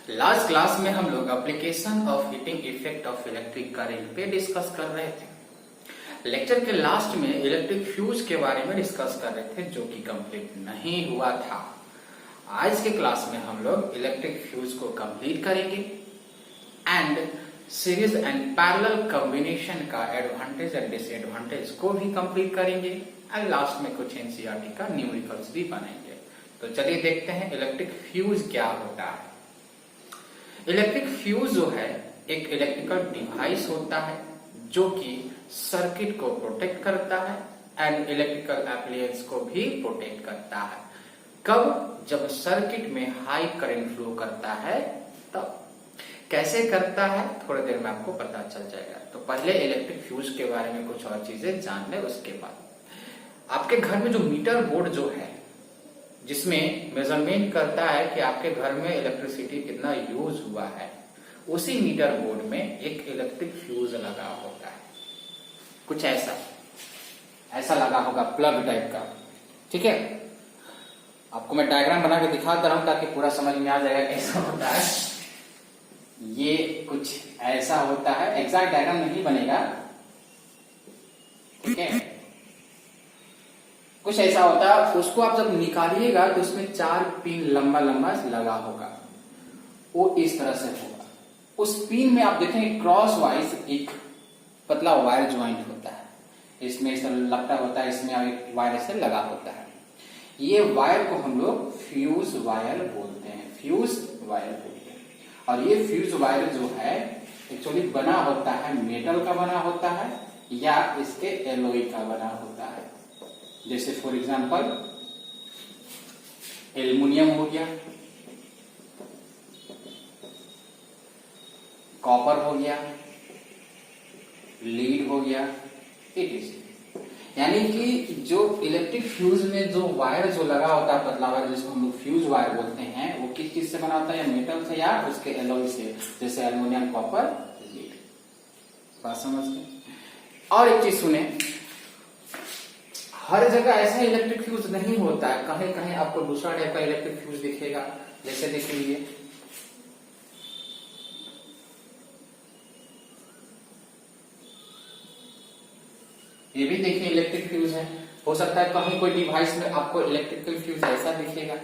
Last class में हम लोग application of heating effect of electric current पे डिस्कस कर रहे थे। लेक्चर के लास्ट में इलेक्ट्रिक फ्यूज के बारे में डिस्कस कर रहे थे, जो कि कंप्लीट नहीं हुआ था। आज के क्लास में हम लोग इलेक्ट्रिक फ्यूज को कंप्लीट करेंगे and series and parallel combination का एडवांटेज एंड डिसएडवांटेज को भी कंप्लीट करेंगे एंड लास्ट में कुछ एनसीईआरटी का न्यूमेरिकल्स भी बनाएंगे। तो चलिए देखते हैं इलेक्ट्रिक फ्यूज क्या होता है। इलेक्ट्रिक फ्यूज जो है एक इलेक्ट्रिकल डिवाइस होता है जो कि सर्किट को प्रोटेक्ट करता है एंड इलेक्ट्रिकल एप्लायंस को भी प्रोटेक्ट करता है। कब? जब सर्किट में हाई करंट फ्लो करता है तब। कैसे करता है थोड़ी देर में आपको पता चल जाएगा। तो पहले इलेक्ट्रिक फ्यूज के बारे में कुछ और चीजें जान ले। उसके बाद आपके घर में जो मीटर बोर्ड जो है जिसमें मेजरमेंट करता है कि आपके घर में इलेक्ट्रिसिटी कितना यूज हुआ है, उसी मीटर बोर्ड में एक इलेक्ट्रिक फ्यूज लगा होता है। कुछ ऐसा लगा होगा, प्लग टाइप का। ठीक है, आपको मैं डायग्राम बना के दिखाता रहा हूं ताकि पूरा समझ में आ जाएगा कैसा होता है। ये कुछ ऐसा होता है, एग्जैक्ट डायग्राम नहीं बनेगा, ठीक है। कुछ ऐसा होता है, उसको आप जब निकालिएगा तो उसमें 4 पिन लंबा लंबा लगा होगा, वो इस तरह से होगा। उस पिन में आप देखेंगे क्रॉस वाइज एक पतला वायर ज्वाइंट होता है, इसमें इस तरह लगता होता है, इसमें एक वायर से लगा होता है। ये वायर को हम लोग फ्यूज वायर बोलते हैं, फ्यूज वायर बोलते हैं। और ये फ्यूज वायर जो है एक्चुअली बना होता है मेटल का बना होता है या इसके एलॉय का बना होता है। जैसे फॉर एग्जांपल एल्युमिनियम हो गया, कॉपर हो गया, लीड हो गया, इट यानी कि जो इलेक्ट्रिक फ्यूज में जो वायर जो लगा होता है पतला वायर, जिसको हम लोग फ्यूज वायर बोलते हैं, वो किस चीज से बना होता है? या मेटल से या उसके एलॉय से, जैसे एल्युमिनियम, कॉपर, लीड। बात समझ गए? और एक चीज सुने, हर जगह ऐसा इलेक्ट्रिक फ्यूज नहीं होता है, कहीं कहीं आपको दूसरा टाइप का इलेक्ट्रिक फ्यूज दिखेगा। जैसे देखिए ये भी देखिए इलेक्ट्रिक फ्यूज है। हो सकता है कहीं कोई डिवाइस में आपको इलेक्ट्रिकल फ्यूज ऐसा दिखेगा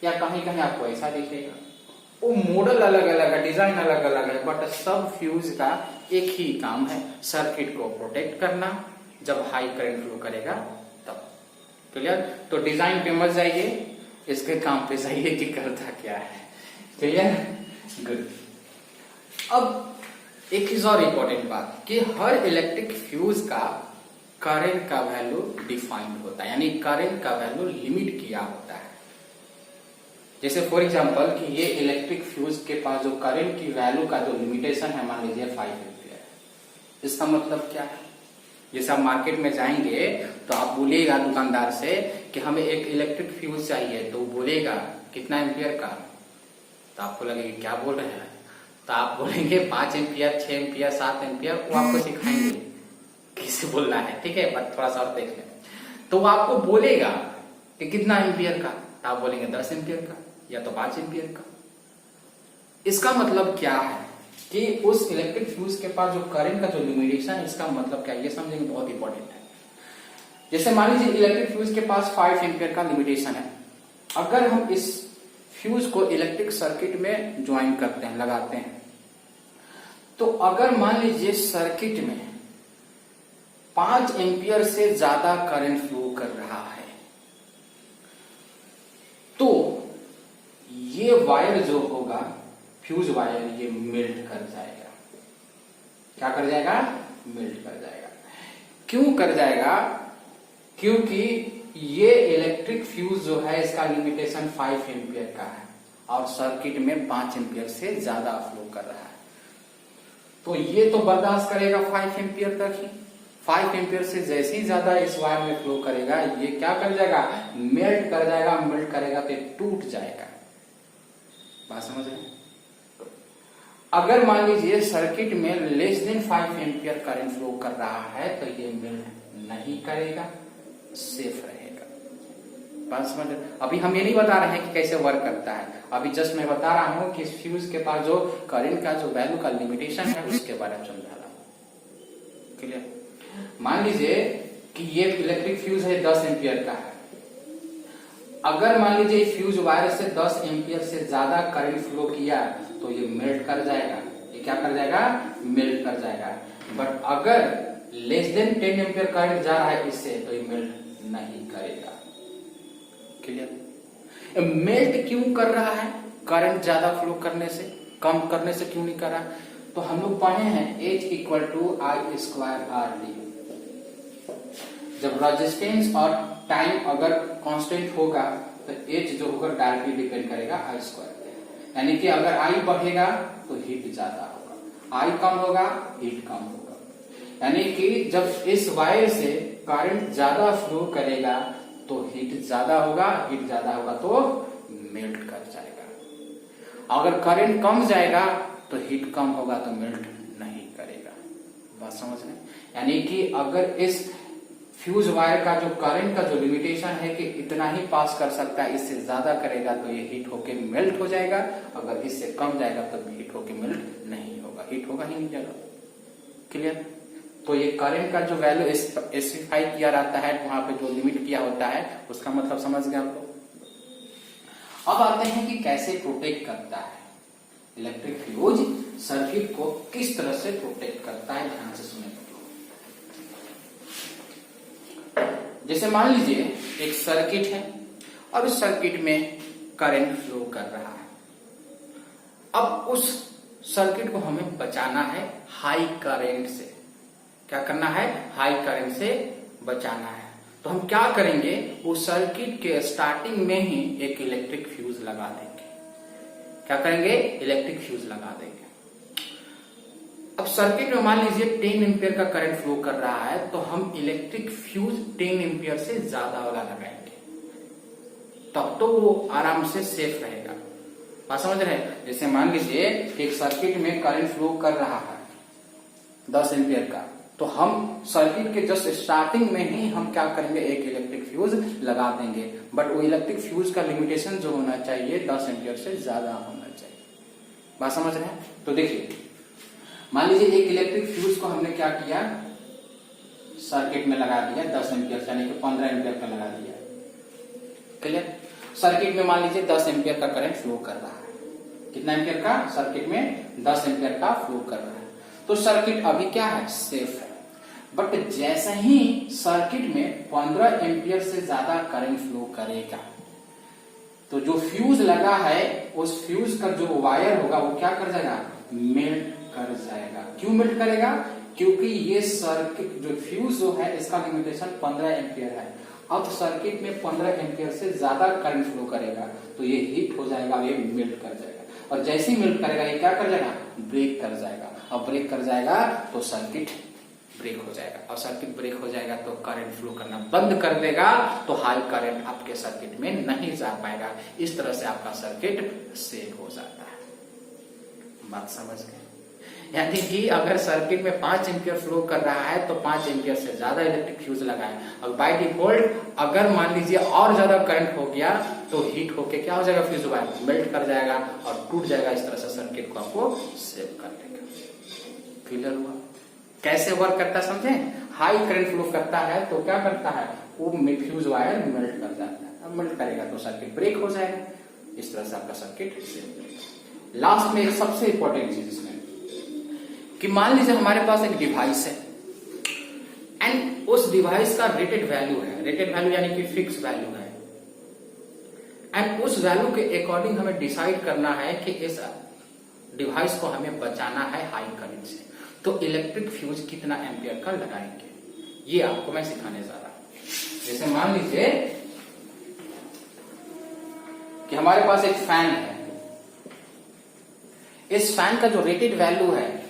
या कहीं कहीं आपको ऐसा दिखेगा। वो मॉडल अलग अलग है, डिजाइन अलग अलग है, बट सब फ्यूज का एक ही काम है, सर्किट को प्रोटेक्ट करना जब हाई करंट फ्लो करेगा तब। क्लियर? तो डिजाइन पे मत जाइए, इसके काम पे जाइए कि करता क्या है। क्लियर? गुड। अब एक चीज और इम्पोर्टेंट बात कि हर इलेक्ट्रिक फ्यूज का करंट का वैल्यू डिफाइंड होता है, यानी करंट का वैल्यू लिमिट किया होता है। जैसे फॉर एग्जांपल कि ये इलेक्ट्रिक फ्यूज के पास जो करंट की वैल्यू का जो लिमिटेशन है, मान लीजिए 5 एम्पियर। इसका मतलब क्या है? जैसे आप मार्केट में जाएंगे तो आप बोलिएगा दुकानदार से कि हमें एक इलेक्ट्रिक फ्यूज चाहिए, तो वो बोलेगा कितना एम्पियर का, तो आपको लगेगा क्या बोल रहे हैं, तो आप बोलेंगे 5 एम्पियर, 6 एम्पियर, 7 एम्पियर। वो आपको सिखाएंगे किसे बोलना है, ठीक है, बट थोड़ा सा और देख लें। तो वो आपको बोलेगा कि कितना एम्पियर का, तो आप बोलेंगे 10 एम्पियर का या तो 5 एम्पियर का। इसका मतलब क्या है कि उस इलेक्ट्रिक फ्यूज के पास जो करंट का जो लिमिटेशन है, इसका मतलब क्या है ये समझेंगे, बहुत इंपॉर्टेंट है। जैसे मान लीजिए इलेक्ट्रिक फ्यूज के पास 5 एम्पियर का लिमिटेशन है। अगर हम इस फ्यूज को इलेक्ट्रिक सर्किट में ज्वाइन करते हैं, लगाते हैं, तो अगर मान लीजिए सर्किट में 5 एम्पियर से ज्यादा करंट फ्लो कर रहा है, तो ये वायर जो होगा फ्यूज वायर, ये मेल्ट कर जाएगा। क्या कर जाएगा? मेल्ट कर जाएगा। क्यों कर जाएगा? क्योंकि ये इलेक्ट्रिक फ्यूज जो है इसका लिमिटेशन 5 एम्पियर का है और सर्किट में 5 एम्पियर से ज्यादा फ्लो कर रहा है, तो ये तो बर्दाश्त करेगा 5 एम्पियर तक ही। 5 एम्पियर से जैसे ही ज्यादा इस वायर में फ्लो करेगा, ये क्या कर जाएगा? मेल्ट कर जाएगा। मेल्ट करेगा तो टूट जाएगा। बात समझ रहे हैं? अगर मान लीजिए सर्किट में less than 5 ampere current flow कर रहा है, तो ये मेल्ट नहीं करेगा, सेफ रहेगा। बात समझ। अभी हम ये नहीं बता रहे हैं कि कैसे वर्क करता है, अभी जस्ट मैं बता रहा हूं कि इस फ्यूज के पास जो करंट का जो वैल्यू का लिमिटेशन है उसके बारे में समझा रहा हूं। क्लियर। मान लीजिए कि ये इलेक्ट्रिक फ्यूज है 10 एम्पियर का है। अगर मान लीजिए फ्यूज वायर से 10 एम्पियर से ज्यादा करंट फ्लो किया तो ये मेल्ट कर जाएगा। ये क्या कर जाएगा? मेल्ट कर जाएगा। बट अगर लेस देन 10 एम्पियर करंट जा रहा है इससे तो ये मेल्ट नहीं करेगा। क्लियर। मेल्ट क्यों कर रहा है? करंट ज्यादा फ्लो करने से, कम करने से क्यों नहीं कर रहा? तो हम लोग पढ़े हैं H equal to I square R D. जब रेजिस्टेंस और टाइम अगर कांस्टेंट होगा तो H जो होगा डायरेक्टली डिपेंड करेगा आई स्क्वायर। यानी कि अगर आई बढ़ेगा तो हीट ज्यादा होगा, आई कम होगा हीट कम होगा। यानी कि जब इस वायर से करंट ज्यादा फ्लो करेगा तो हीट ज्यादा होगा, हीट ज्यादा होगा तो मेल्ट कर जाएगा। अगर करंट कम जाएगा तो हीट कम होगा तो मेल्ट नहीं करेगा। बात समझ रहे? यानी कि अगर इस फ्यूज वायर का जो करंट का जो लिमिटेशन है कि इतना ही पास कर सकता है, इससे ज्यादा करेगा तो ये हीट होके मेल्ट हो जाएगा, अगर इससे कम जाएगा तो हीट होके मेल्ट नहीं होगा, हीट होगा ही नहीं जाएगा। क्लियर। तो ये करंट का जो वैल्यू स्पेसिफाई किया रहता है, वहां पे जो लिमिट किया होता है उसका मतलब समझ गए आप लोग। अब आते हैं कि कैसे प्रोटेक्ट करता है इलेक्ट्रिक फ्यूज, सर्किट को किस तरह से प्रोटेक्ट करता है, ध्यान से सुने। जैसे मान लीजिए एक सर्किट है और उस सर्किट में करंट फ्लो कर रहा है। अब उस सर्किट को हमें बचाना है हाई करंट से। क्या करना है? हाई करंट से बचाना है। तो हम क्या करेंगे? उस सर्किट के स्टार्टिंग में ही एक इलेक्ट्रिक फ्यूज लगा देंगे। क्या करेंगे? इलेक्ट्रिक फ्यूज लगा देंगे। अब सर्किट में मान लीजिए 10 एम्पियर का करंट फ्लो कर रहा है तो हम इलेक्ट्रिक फ्यूज 10 एम्पियर से ज्यादा वाला लगाएंगे, तब तो वो आराम से सेफ रहेगा। बात समझ रहे हैं? जैसे मान लीजिए एक सर्किट में करंट फ्लो कर रहा है 10 एम्पियर का, तो हम सर्किट के जस्ट स्टार्टिंग में ही हम क्या करेंगे? एक इलेक्ट्रिक फ्यूज लगा देंगे। बट वो इलेक्ट्रिक फ्यूज का लिमिटेशन जो होना चाहिए 10 एम्पियर से ज्यादा होना चाहिए। बात समझ रहे हैं? तो देखिए मान लीजिए एक इलेक्ट्रिक फ्यूज को हमने क्या किया? सर्किट में लगा दिया 10 एम्पियर यानी कि 15 एम्पियर का लगा दिया। क्लियर। सर्किट में मान लीजिए 10 एम्पियर का करंट फ्लो कर रहा है। कितना एम्पियर का? सर्किट में 10 एम्पियर का फ्लो कर रहा है। तो सर्किट अभी क्या है? सेफ है। बट जैसे ही सर्किट में 15 एम्पियर से ज्यादा करंट फ्लो करेगा तो जो फ्यूज लगा है उस फ्यूज का जो वायर होगा वो क्या कर जाएगा? मेल्ट कर जाएगा। क्यों मेल्ट करेगा? क्योंकि ये सर्किट जो फ्यूज जो है इसका लिमिटेशन 15 एम्पियर है। अब सर्किट में 15 एम्पियर से ज्यादा करंट फ्लो करेगा तो ये हीट हो जाएगा, ये मेल्ट कर जाएगा। और जैसे ही मेल्ट करेगा ये क्या कर जाएगा? ब्रेक कर जाएगा। अब ब्रेक कर जाएगा तो सर्किट ब्रेक हो जाएगा, और सर्किट ब्रेक हो जाएगा तो करंट फ्लो करना बंद कर देगा, तो हाई करंट आपके सर्किट में नहीं जा पाएगा। इस तरह से आपका सर्किट सेव हो जाता है। बात समझ गए? यानी कि अगर सर्किट में 5 एम्पियर फ्लो कर रहा है तो 5 एम्पियर से ज्यादा इलेक्ट्रिक फ्यूज लगाए। और बाय डिफॉल्ट अगर मान लीजिए और ज्यादा करंट हो गया तो हीट होके क्या हो जाएगा? फ्यूज वायर मेल्ट कर जाएगा और टूट जाएगा। इस तरह से सर्किट को आपको सेव कर देगा। क्लियर हुआ? कैसे वर्क करता है समझे? हाई करंट फ्लो करता है तो क्या करता है? वो फ्यूज वायर मेल्ट कर जाता है। अब मेल्ट करेगा तो सर्किट ब्रेक हो जाएगा। इस तरह से आपका सर्किट सेव हो जाएगा। लास्ट में एक सबसे इंपॉर्टेंट चीज इसमें कि मान लीजिए हमारे पास एक डिवाइस है एंड उस डिवाइस का रेटेड वैल्यू है। रेटेड वैल्यू यानी कि फिक्स वैल्यू है एंड उस वैल्यू के अकॉर्डिंग हमें डिसाइड करना है कि इस डिवाइस को हमें बचाना है हाई करंट से। तो इलेक्ट्रिक फ्यूज कितना एम्पियर का लगाएंगे ये आपको मैं सिखाने जा रहा हूं। जैसे मान लीजिए कि हमारे पास एक फैन है। इस फैन का जो रेटेड वैल्यू है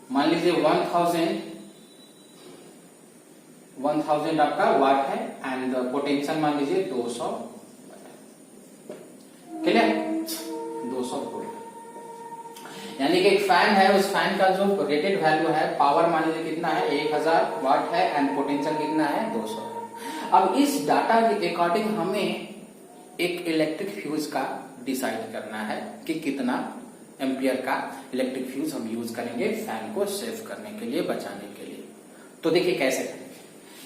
मान लीजिए 1000 आपका वाट है एंड पोटेंशियल मान लीजिए 200। क्लियर? 200 वोल्ट। यानी कि एक फैन है, उस फैन का जो रेटेड वैल्यू है पावर मान लीजिए कितना है? 1000 वाट है एंड पोटेंशियल कितना है? 200 है। अब इस डाटा के अकॉर्डिंग हमें एक इलेक्ट्रिक फ्यूज का डिसाइड करना है कि कितना एम्पियर का इलेक्ट्रिक फ्यूज हम यूज करेंगे फैन को सेव करने के लिए, बचाने के लिए। तो देखिए कैसे करेंगे।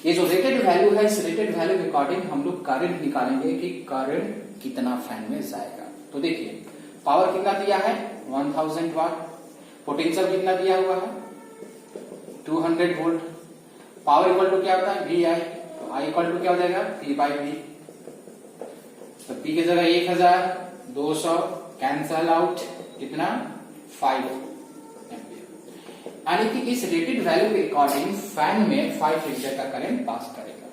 ये जो रेटेड वैल्यू है, इस रेटेड वैल्यू के अकॉर्डिंग हम लोग करंट निकालेंगे कि करंट कितना फैन में जाएगा। तो देखिए पावर कितना दिया है 1000 वाट, पोटेंशियल कितना दिया हुआ है 200 वोल्ट, पावर इक्वल टू क्या होता है वी आई, तो आई इक्वल टू क्या हो जाएगा पी बाई वी। तो पी की जगह 1200 कैंसल आउट, कितना 5 एम्पियर। यानी कि इस रेटेड वैल्यू के अकॉर्डिंग फैन में 5 एम्पियर का करंट पास करेगा।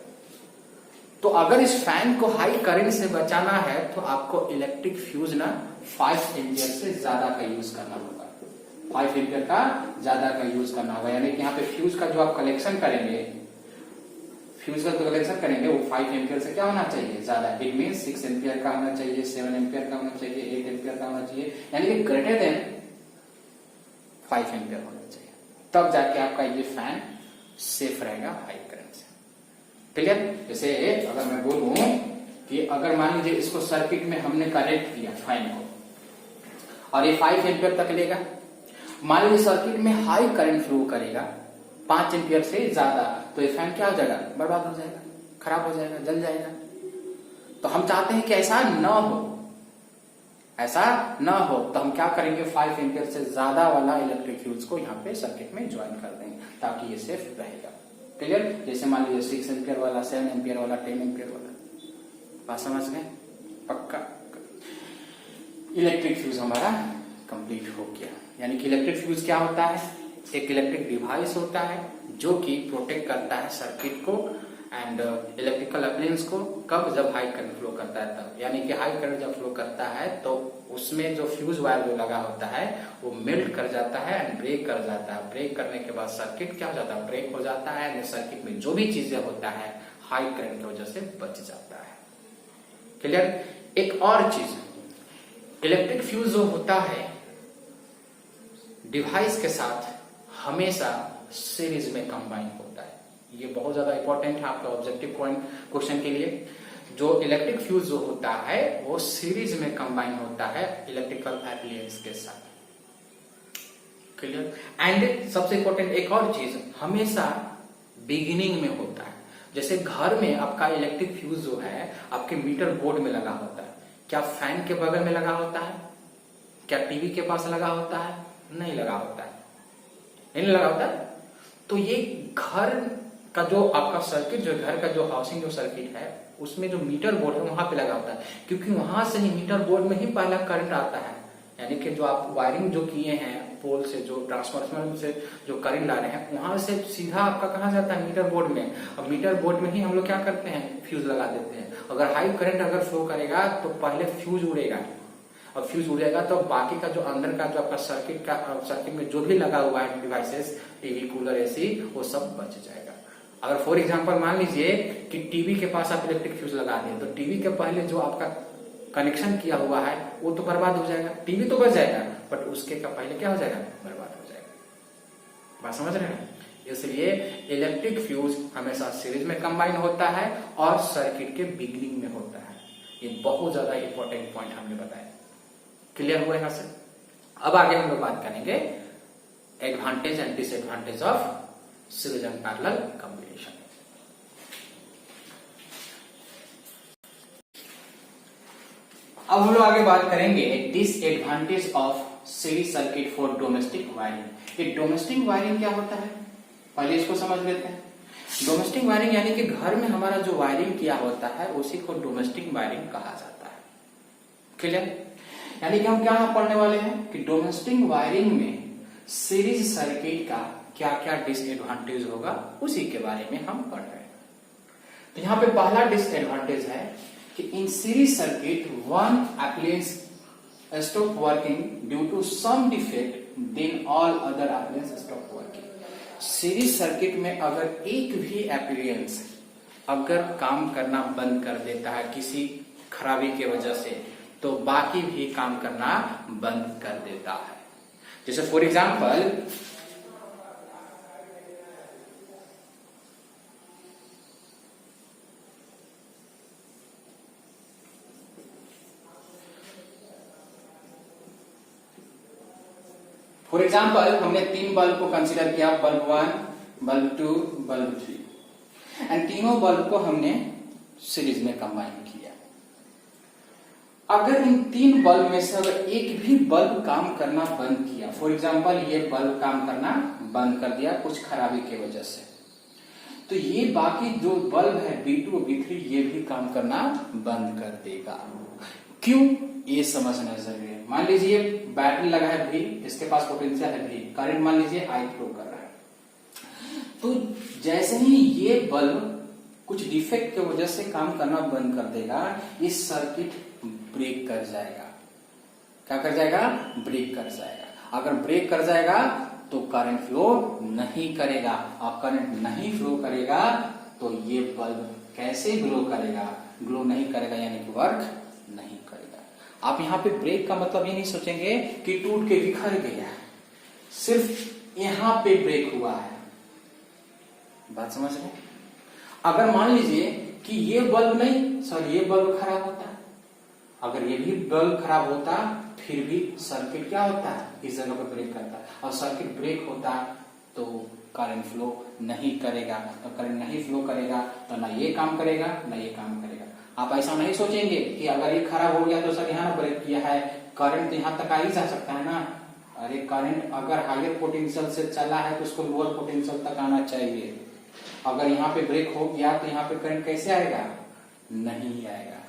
तो अगर इस फैन को हाई करंट से बचाना है तो आपको इलेक्ट्रिक फ्यूज ना 5 एम्पियर से ज्यादा का यूज करना होगा, 5 एम्पियर का ज्यादा का यूज करना होगा। यानी कि यहाँ पे फ्यूज का जो आप कलेक्शन करेंगे, फ्यूज का जो कलेक्शन करेंगे वो 5 एम्पियर से क्या होना चाहिए ज्यादा। इट मीन 6 एम्पियर का होना चाहिए, 7 एम्पियर का होना चाहिए, 8 एम्पियर का होना चाहिए, यानी कि ग्रेटर देन 5 एम्पियर होना चाहिए। तब जाके आपका ये फैन सेफ रहेगा हाई करंट से। क्लियर। जैसे अगर मैं बोलूं कि अगर मान लीजिए इसको सर्किट में हमने कनेक्ट किया फैन को और ये 5 एम्पियर तक लेगा, मान लीजिए सर्किट में हाई करंट फ्लो करेगा 5 एम्पियर से ज्यादा, तो ये फैन क्या हो जाएगा बर्बाद हो जाएगा, खराब हो जाएगा, जल जाएगा। तो हम चाहते हैं कि ऐसा न हो, ऐसा न हो, तो हम क्या करेंगे 5 एम्पियर से ज्यादा वाला इलेक्ट्रिक फ्यूज को यहाँ पे सर्किट में ज्वाइन कर देंगे ताकि ये सेफ रहेगा। क्लियर। जैसे मान लीजिए 6 एम्पियर वाला, 7 एम्पियर वाला, 10 एम्पियर वाला, बात समझ गए। पक्का इलेक्ट्रिक फ्यूज हमारा कंप्लीट हो गया। यानी कि इलेक्ट्रिक फ्यूज क्या होता है, एक इलेक्ट्रिक डिवाइस होता है जो कि प्रोटेक्ट करता है सर्किट को एंड इलेक्ट्रिकल अप्लायंस को, कब जब हाई करंट फ्लो करता है तब। यानी कि हाई करंट जब फ्लो करता है तो उसमें जो फ्यूज वायर जो लगा होता है वो मेल्ट कर जाता है एंड ब्रेक कर जाता है। ब्रेक करने के बाद सर्किट क्या हो जाता है, ब्रेक हो जाता है एंड सर्किट में जो भी चीजें होता है हाई करंट की वजह से बच जाता है। क्लियर। एक और चीज, इलेक्ट्रिक फ्यूज जो होता है डिवाइस के साथ हमेशा सीरीज में कंबाइन होता है। ये बहुत ज्यादा इंपॉर्टेंट है आपका ऑब्जेक्टिव पॉइंट क्वेश्चन के लिए। जो इलेक्ट्रिक फ्यूज जो होता है वो सीरीज में कंबाइन होता है इलेक्ट्रिकल एप्लायंस के साथ। क्लियर। एंड सबसे इंपॉर्टेंट एक और चीज, हमेशा बिगिनिंग में होता है। जैसे घर में आपका इलेक्ट्रिक फ्यूज जो है आपके मीटर बोर्ड में लगा होता है, क्या फैन के बगल में लगा होता है, क्या टीवी के पास लगा होता है, नहीं लगा होता है, नहीं लगा होता है। तो ये घर का जो आपका सर्किट, जो घर का जो हाउसिंग जो सर्किट है उसमें जो मीटर बोर्ड है वहां पे लगा होता है, क्योंकि वहां से ही मीटर बोर्ड में ही पहला करंट आता है। यानी कि जो आप वायरिंग जो किए हैं पोल से, जो ट्रांसफार्मर से जो करंट ला रहे हैं वहां से सीधा आपका कहाँ जाता है मीटर बोर्ड में। अब मीटर बोर्ड में ही हम लोग क्या करते हैं फ्यूज लगा देते हैं। अगर हाई करंट अगर फ्लो करेगा तो पहले फ्यूज उड़ेगा, और फ्यूज उड़ जाएगा तो बाकी का जो अंदर का जो आपका सर्किट में जो भी लगा हुआ है डिवाइसेस, टीवी, कूलर, एसी, वो सब बच जाएगा। अगर फॉर एग्जांपल मान लीजिए कि टीवी के पास आप इलेक्ट्रिक फ्यूज लगा दिए तो टीवी के पहले जो आपका कनेक्शन किया हुआ है वो तो बर्बाद हो जाएगा, टीवी तो बच जाएगा बट उसके का पहले क्या हो जाएगा बर्बाद हो जाएगा। बात समझ रहे हैं। इसलिए इलेक्ट्रिक फ्यूज हमेशा सीरीज में कंबाइन होता है और सर्किट के बिगिनिंग में होता है। ये बहुत ज्यादा इंपॉर्टेंट पॉइंट हमने बताया। क्लियर हुआ यहां से। अब आगे हम लोग बात करेंगे advantage and disadvantage of series and parallel combination. अब हम लोग आगे बात करेंगे disadvantage of series circuit for domestic wiring. ये डोमेस्टिक वायरिंग क्या होता है पहले इसको समझ लेते हैं। डोमेस्टिक वायरिंग यानी कि घर में हमारा जो वायरिंग किया होता है उसी को डोमेस्टिक वायरिंग कहा जाता है। क्लियर। यानी कि हम क्या पढ़ने वाले हैं कि डोमेस्टिक वायरिंग में सीरीज सर्किट का क्या क्या डिसएडवांटेज होगा उसी के बारे में हम पढ़ रहे हैं। तो यहाँ पे पहला डिसएडवांटेज है कि in series circuit one appliance stop working due to some defect then all other appliance stop working. Series circuit में अगर एक भी अप्लायंस अगर काम करना बंद कर देता है किसी खराबी की वजह से तो बाकी भी काम करना बंद कर देता है। जैसे फॉर एग्जांपल फॉर एग्जाम्पल हमने 3 बल्ब को कंसिडर किया, बल्ब 1, बल्ब 2, बल्ब 3, एंड तीनों बल्ब को हमने सीरीज में कंबाइन किया। अगर इन 3 बल्ब में से अगर एक भी बल्ब काम करना बंद किया, फॉर एग्जाम्पल ये बल्ब काम करना बंद कर दिया कुछ खराबी की वजह से, तो ये बाकी जो बल्ब है B2 और B3 ये भी काम करना बंद कर देगा। क्यों, ये समझना जरूरी है। मान लीजिए बैटरी लगा है V, इसके पास पोटेंशियल है V, करंट मान लीजिए I फ्लो कर रहा है, तो जैसे ही ये बल्ब कुछ डिफेक्ट की वजह से काम करना बंद कर देगा, इस सर्किट ब्रेक कर जाएगा। क्या कर जाएगा? ब्रेक कर जाएगा। अगर ब्रेक कर जाएगा तो करंट फ्लो नहीं करेगा, और करंट नहीं फ्लो करेगा तो ये बल्ब कैसे ग्लो करेगा? ग्लो नहीं करेगा, यानी कि वर्क नहीं करेगा। आप यहाँ पे ब्रेक का मतलब ये नहीं सोचेंगे कि टूट के बिखर गया, सिर्फ यहां पे ब्रेक हुआ है। बात समझ रहे? अगर मान लीजिए कि ये बल्ब नहीं, सॉरी ये बल्ब खराब होता, अगर ये भी बल्ब खराब होता फिर भी सर्किट क्या होता है? इस जगह पर ब्रेक करता है, और सर्किट ब्रेक होता तो करंट फ्लो नहीं करेगा, तो करंट नहीं फ्लो करेगा तो ना ये काम करेगा ना ये काम करेगा। आप ऐसा नहीं सोचेंगे कि अगर ये खराब हो गया तो सर यहाँ ब्रेक किया है, करंट यहाँ तक आ ही जा सकता है ना। अरे करंट अगर हायर पोटेंशियल से चला है तो उसको लोअर पोटेंशियल तक आना चाहिए। अगर यहाँ पे ब्रेक हो गया तो यहाँ पे करंट कैसे आएगा? नहीं आएगा।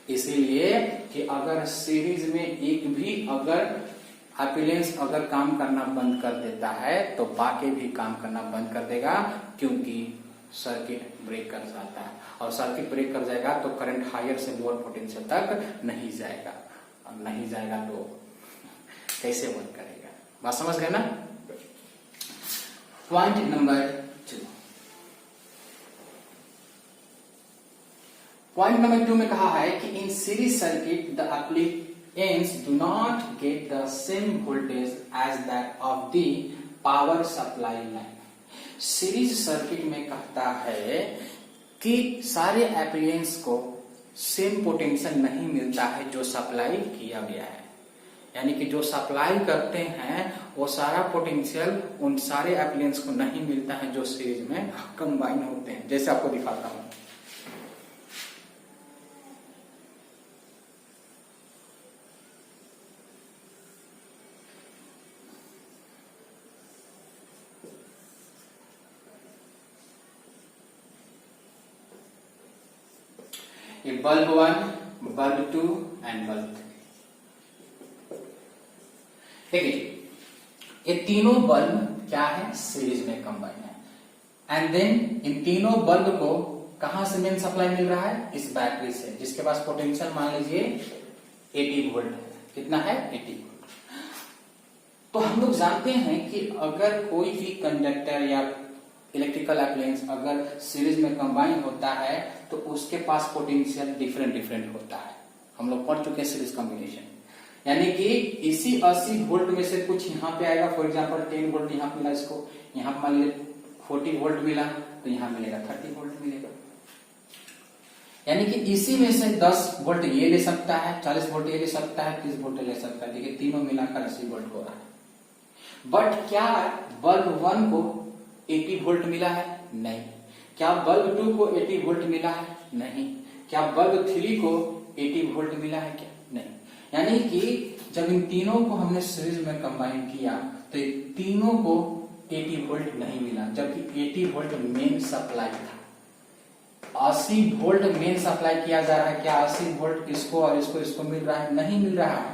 इसीलिए कि अगर सीरीज में एक भी अगर अप्लायंस अगर काम करना बंद कर देता है तो बाकी भी काम करना बंद कर देगा, क्योंकि सर्किट ब्रेक कर जाता है, और सर्किट ब्रेक कर जाएगा तो करंट हायर से लोअर पोटेंशियल तक नहीं जाएगा, और नहीं जाएगा तो कैसे वर्क करेगा? बात समझ गए ना? Point number 2। पॉइंट नंबर 2 में कहा है कि in series circuit the appliance do not get the same voltage as that of the power supply line. Series circuit में कहता है कि सारे एप्लायंस को सेम पोटेंशियल नहीं मिलता है जो सप्लाई किया गया है, यानी कि जो सप्लाई करते हैं वो सारा पोटेंशियल उन सारे एप्लायंस को नहीं मिलता है जो सीरीज में कंबाइन होते हैं। जैसे आपको दिखाता हूं, ये बल्ब 1, बल्ब 2 एंड बल्ब 3। ठीक है, ये तीनों बल्ब क्या है? सीरीज में कंबाइन है। एंड देन इन तीनों बल्ब को कहां से मेन सप्लाई मिल रहा है? इस बैटरी से, जिसके पास पोटेंशियल मान लीजिए 80 वोल्ट है। कितना है? 80 वोल्ट। तो हम लोग जानते हैं कि अगर कोई भी कंडक्टर या इलेक्ट्रिकल अप्लायंस अगर सीरीज में कंबाइन होता है तो उसके पास पोटेंशियल डिफरेंट होता है। हम लोग पढ़ चुके हैं सीरीज कॉम्बिनेशन, यानी कि इसी 80 वोल्ट में से कुछ यहाँ पे आएगा। फॉर एग्जांपल 10 वोल्ट यहाँ मिला, इसको यहाँ मान लीजिए 40 वोल्ट मिला तो यहाँ मिलेगा 30 वोल्ट मिलेगा। यानी कि इसी में से 10 वोल्ट ये ले सकता है, 40 वोल्ट ये ले सकता है, 30 वोल्ट ले सकता है। देखिए तीनों मिलाकर 80 वोल्ट हो रहा है। बट क्या बल्ब 1 को 80 वोल्ट मिला है? नहीं। क्या बल्ब 2 को 80 वोल्ट मिला है? नहीं। क्या बल्ब 3 को 80 वोल्ट मिला है? क्या? नहीं। यानी कि जब इन तीनों को हमने सीरीज में कंबाइन किया तो ये तीनों को 80 वोल्ट नहीं मिला, जबकि 80 वोल्ट मेन सप्लाई था। 80 वोल्ट मेन सप्लाई किया जा रहा है। क्या 80 वोल्ट इसको और इसको मिल रहा है? नहीं मिल रहा है।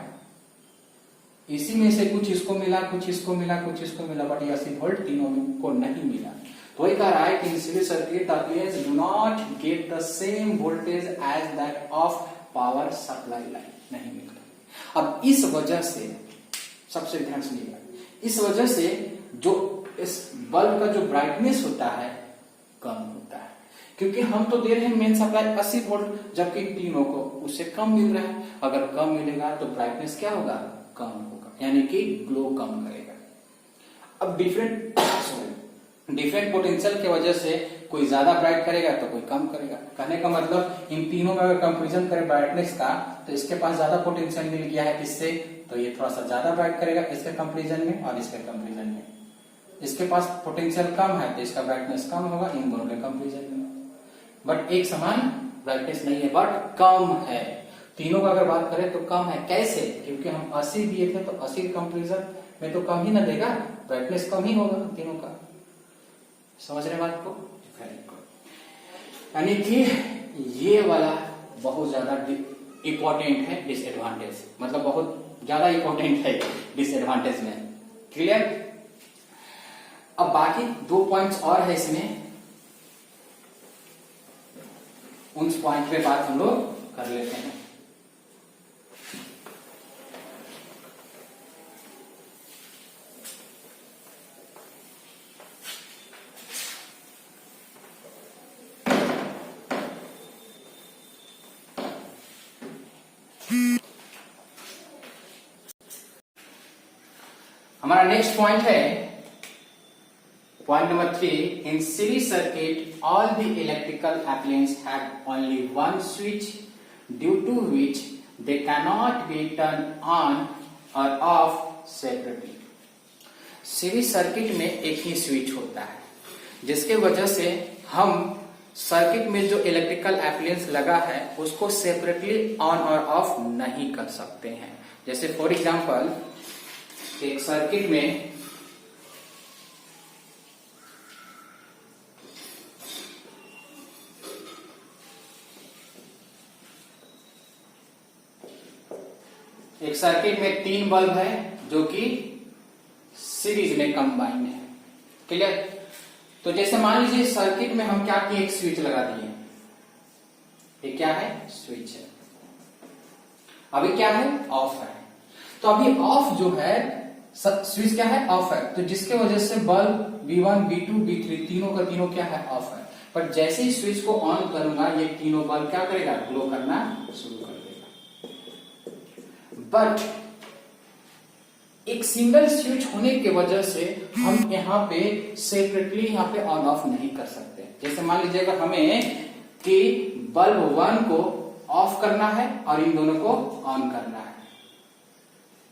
इसी में से कुछ इसको मिला, कुछ इसको मिला, कुछ इसको मिला, बट 80 वोल्ट तीनों को नहीं मिला। तो ये कह रहा है कि in series circuit the appliance do not get the same voltage as that of power supply line. नहीं मिलता। अब इस वजह से सबसे ध्यान सुनिएगा, इस वजह से जो इस बल्ब का जो ब्राइटनेस होता है कम होता है, क्योंकि हम तो दे रहे हैं मेन सप्लाई 80 वोल्ट, जबकि तीनों को उससे कम मिल रहा है। अगर कम मिलेगा तो ब्राइटनेस क्या होगा? कम होगा, यानी कि ग्लो कम करेगा। अब डिफरेंट पोटेंशियल की वजह से कोई ज्यादा ब्राइट करेगा तो कोई कम करेगा। कहने का मतलब इन तीनों में अगर कंपैरिजन करें ब्राइटनेस का तो इसके पास ज्यादा पोटेंशियल मिल गया है, इससे तो ये थोड़ा सा ज्यादा ब्राइट करेगा इसके कंपेरिजन में और इसके कंपेरिजन में। इसके पास पोटेंशियल कम है तो इसका ब्राइटनेस कम होगा इन दोनों के कंपेरिजन में। बट एक समान ब्राइटनेस नहीं है, बट कम है। तीनों का अगर बात करें तो कम है। कैसे? क्योंकि हम 80 दिए थे तो 80 कंपेरिजन में तो कम ही ना देगा, ब्राइटनेस कम ही होगा तीनों का। समझ रहे बात को? यानी कि ये वाला बहुत ज्यादा इंपॉर्टेंट है डिसएडवांटेज, मतलब बहुत ज्यादा इंपॉर्टेंट है डिसएडवांटेज में। क्लियर? अब बाकी 2 पॉइंट्स और है इसमें, उन पॉइंट पे बात हम लोग कर लेते हैं। हमारा नेक्स्ट पॉइंट है point number 3। In series circuit all the electrical appliance have only one switch due to which they can not be turn on और ऑफ सेपरेटली। सीरीज सर्किट में एक ही स्विच होता है जिसके वजह से हम सर्किट में जो इलेक्ट्रिकल एप्लायंस लगा है उसको सेपरेटली ऑन और ऑफ नहीं कर सकते हैं। जैसे फॉर एग्जांपल एक सर्किट में तीन बल्ब है जो कि सीरीज में कंबाइन है। क्लियर? तो जैसे मान लीजिए सर्किट में हम क्या किए, एक स्विच लगा दिए। ये क्या है? स्विच है। अभी क्या है? ऑफ है। तो अभी ऑफ जो है, स्विच क्या है? ऑफ है। तो जिसके वजह से बल्ब V1, V2, V3 तीनों का तीनों क्या है? ऑफ है। पर जैसे ही स्विच को ऑन करूंगा ये तीनों बल्ब क्या करेगा? ग्लो करना शुरू कर देगा। बट एक सिंगल स्विच होने की वजह से हम यहाँ पे सेपरेटली यहाँ पे ऑन ऑफ नहीं कर सकते। जैसे मान लीजिएगा हमें कि बल्ब 1 को ऑफ करना है और इन दोनों को ऑन करना है,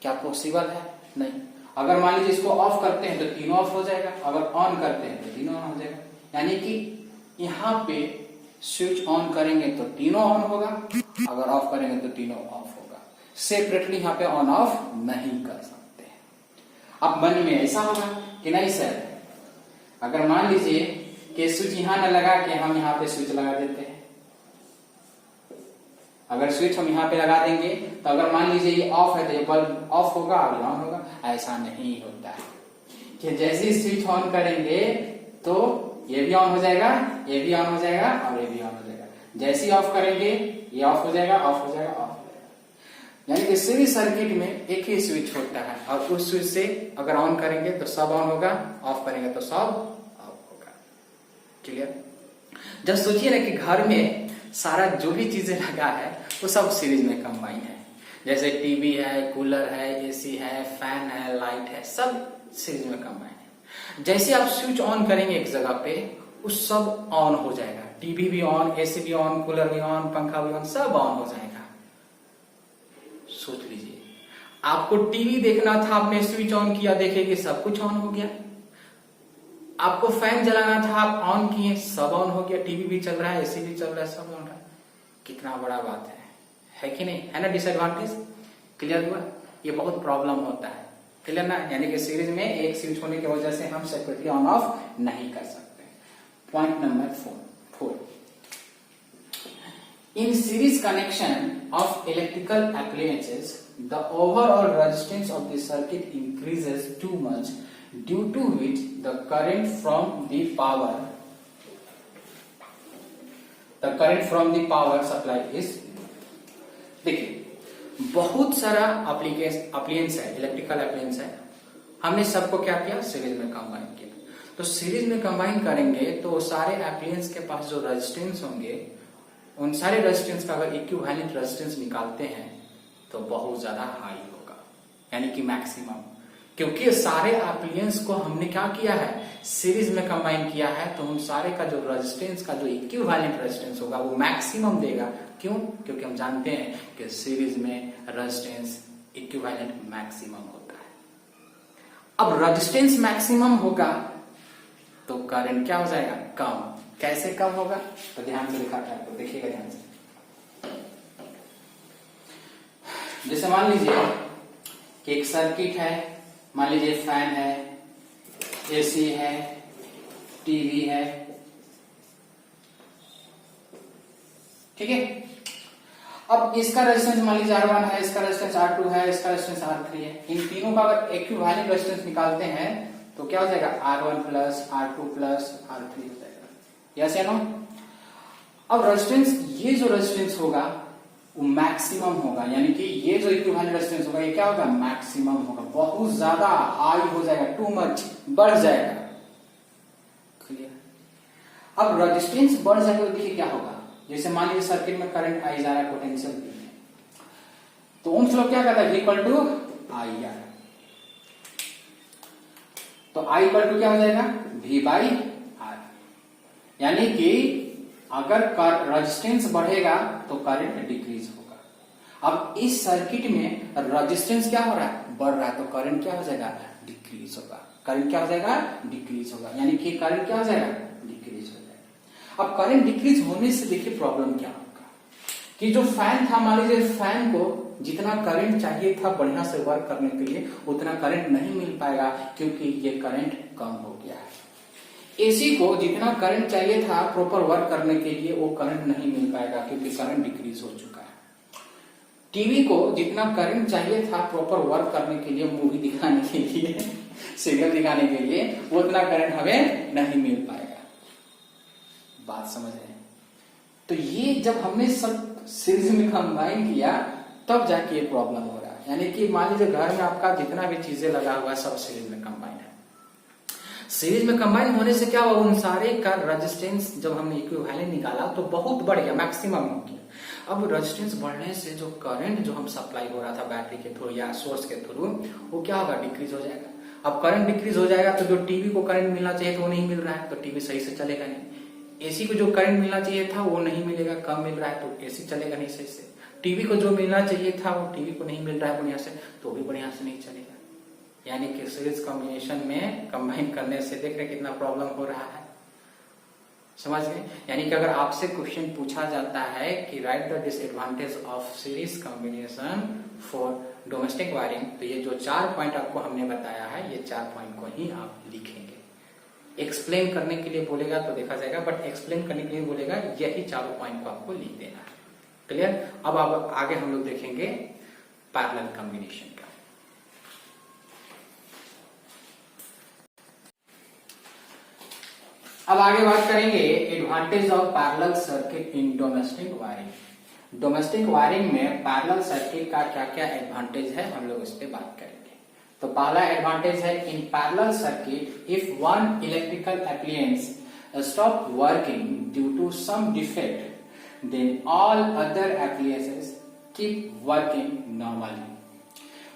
क्या पॉसिबल है? नहीं। अगर मान लीजिए इसको ऑफ करते हैं तो तीनों ऑफ हो जाएगा, अगर ऑन करते हैं तो तीनों ऑन हो जाएगा। यानी कि यहाँ पे स्विच ऑन करेंगे तो तीनों ऑन होगा, अगर ऑफ करेंगे तो तीनों ऑफ होगा। सेपरेटली यहाँ पे ऑन ऑफ नहीं कर सकते। अब मन में ऐसा होगा कि नहीं सर, अगर मान लीजिए कि स्विच यहाँ न लगा के हम यहाँ पे स्विच लगा देते हैं, अगर स्विच हम यहाँ पे लगा देंगे तो अगर मान लीजिए ये ऑफ है तो ये बल्ब ऑफ होगा और ऑन होगा। ऐसा नहीं होता है कि जैसे ही स्विच ऑन करेंगे तो ये भी ऑन हो जाएगा, ये भी ऑन हो जाएगा और ये भी ऑन हो जाएगा। जैसे ही ऑफ करेंगे ये ऑफ हो जाएगा, ऑफ हो जाएगा, ऑफ हो जाएगा। यानी कि सीरीज सर्किट में एक ही स्विच होता है और उस स्विच से अगर ऑन करेंगे तो सब ऑन होगा, ऑफ करेंगे तो सब ऑफ होगा। क्लियर? जब सोचिए ना कि घर में सारा जो भी चीजें लगा है वो सब सीरीज में कंबाइन है। जैसे टीवी है, कूलर है, एसी है, फैन है, लाइट है, सब सीरीज में कंबाइन है। जैसे आप स्विच ऑन करेंगे एक जगह पे, उस सब ऑन हो जाएगा। टीवी भी ऑन, एसी भी ऑन, कूलर भी ऑन, पंखा भी ऑन, सब ऑन हो जाएगा। सोच लीजिए, आपको टीवी देखना था, आपने स्विच ऑन किया, देखेंगे सब कुछ ऑन हो गया। आपको फैन जलाना था, आप ऑन किए, सब ऑन हो गया। टीवी भी चल रहा है, एसी भी चल रहा है, सब ऑन रहा है। कितना बड़ा बात है कि नहीं? है ना डिसएडवांटेज? क्लियर हुआ? ये बहुत प्रॉब्लम होता है। क्लियर ना? यानी कि सीरीज में एक स्विच होने की वजह से हम सेपरेटली ऑन ऑफ नहीं कर सकते। Point number 4। In series connection of electrical appliances, the overall resistance of the circuit increases too much, due to which the current from the power supply is। देखिए, बहुत सारा अप्लायंस है, electrical appliance है, हमने सबको क्या किया? सीरीज में कंबाइन किया। तो सीरीज में कंबाइन करेंगे तो सारे अप्लायंस के पास जो रेजिस्टेंस होंगे, उन सारे रेजिस्टेंस का अगर इक्विवेलेंट रेजिस्टेंस निकालते हैं तो बहुत ज्यादा हाई होगा, यानी कि मैक्सिमम। क्योंकि सारे अप्लायंस को हमने क्या किया है? सीरीज में कंबाइन किया है, तो उन सारे का जो रेजिस्टेंस का जो इक्विवेलेंट रेजिस्टेंस होगा वो मैक्सिमम देगा। क्यों? क्योंकि हम जानते हैं कि सीरीज में रेजिस्टेंस इक्विवेलेंट मैक्सिमम होता है। अब रेजिस्टेंस मैक्सिमम होगा तो करंट क्या हो जाएगा, कम। कैसे कम होगा, तो ध्यान से दिखाता है, तो देखिएगा ध्यान से। जैसे मान लीजिए कि एक सर्किट है, मान लीजिए फैन है, एसी है, टीवी है, ठीक है। अब इसका रेजिस्टेंस मान लीजिए R1 है, इसका रेजिस्टेंस R2 है, इसका रेजिस्टेंस R3 है। इन तीनों का अगर इक्विवेलेंट रेजिस्टेंस निकालते हैं तो क्या हो जाएगा, R1 plus R2 plus R3 हो जाएगा। यस या नो। अब रेजिस्टेंस, ये जो रेजिस्टेंस होगा वो मैक्सिमम होगा, यानी कि ये जो इक्विवेलेंट रेजिस्टेंस होगा ये क्या होगा, मैक्सिमम होगा, बहुत ज्यादा हाई हो जाएगा, टू मच बढ़ जाएगा। क्लियर। अब रेजिस्टेंस बढ़ जाएगा तो देखिए क्या होगा, जैसे मान लीजिए सर्किट में करंट आई जा रहा है, पोटेंशियल भी है, तो ओम्स लॉ क्या कहता है, इक्वल टू आई आर। तो आई इक्वल टू क्या हो जाएगा, V बाई आर, यानी कि अगर रेजिस्टेंस बढ़ेगा तो करंट डिक्रीज होगा। अब इस सर्किट में रेजिस्टेंस क्या हो रहा है, बढ़ रहा है, तो करंट क्या हो जाएगा, डिक्रीज होगा। करंट क्या हो जाएगा, डिक्रीज होगा, यानी कि करंट क्या हो जाएगा, डिक्रीज हो जाएगा। अब करंट डिक्रीज होने से देखिए प्रॉब्लम क्या होगा, कि जो फैन था, मान लीजिए फैन को जितना करंट चाहिए था बढ़िया से वर्क करने के लिए उतना करंट नहीं मिल पाएगा, क्योंकि ये करंट कम हो गया है। एसी को जितना करंट चाहिए था प्रॉपर वर्क करने के लिए वो करंट नहीं मिल पाएगा, क्योंकि करंट डिक्रीज हो चुका है। टीवी को जितना करंट चाहिए था प्रॉपर वर्क करने के लिए, मूवी दिखाने के लिए, सीरियल दिखाने के लिए, वो उतना करंट हमें नहीं मिल पाएगा। बात समझ रहे हैं। तो ये जब हमने सब सीरीज में कंबाइन किया तब जाके ये प्रॉब्लम हो रहा है। यानी कि मान लीजिए घर में आपका जितना भी चीजें लगा हुआ है सब सीरीज में कंबाइन है। सीरीज में कंबाइन होने से क्या हुआ, उन सारे का रेजिस्टेंस जब हमने इक्विवेलेंट निकाला तो बहुत बढ़ गया, मैक्सिमम हो गया। अब रेजिस्टेंस बढ़ने से जो करंट जो हम सप्लाई हो रहा था बैटरी के थ्रू या सोर्स के थ्रू, वो क्या होगा, डिक्रीज हो जाएगा। अब करंट डिक्रीज हो जाएगा तो जो टीवी को करंट मिलना चाहिए तो वो नहीं मिल रहा है, तो टीवी सही से चलेगा नहीं। एसी को जो करंट मिलना चाहिए था वो नहीं मिलेगा, कम मिल रहा है, तो एसी चलेगा नहीं सही से। टीवी को जो मिलना चाहिए था वो टीवी को नहीं मिल रहा है बढ़िया से, तो भी बढ़िया से नहीं चलेगा। यानी कि सीरीज कॉम्बिनेशन में कंबाइन करने से देख रहे कितना प्रॉब्लम हो रहा है, समझ गए। यानी कि अगर आपसे क्वेश्चन पूछा जाता है कि right the disadvantage of series combination for domestic wiring, तो ये जो 4 पॉइंट आपको हमने बताया है, ये 4 पॉइंट को ही आप लिखेंगे। एक्सप्लेन करने के लिए बोलेगा तो देखा जाएगा, बट एक्सप्लेन करने के लिए बोलेगा यही 4 पॉइंट को आपको लिख देना है। क्लियर। अब आगे हम लोग देखेंगे पैरेलल कॉम्बिनेशन का। अब आगे बात करेंगे advantage of parallel circuit in domestic wiring. Domestic wiring में पैरेलल सर्किट का क्या क्या एडवांटेज है हम लोग इस पे बात करेंगे। तो पहला एडवांटेज है, in parallel circuit if one electrical appliance stop working due to some defect then all other appliances keep working normally।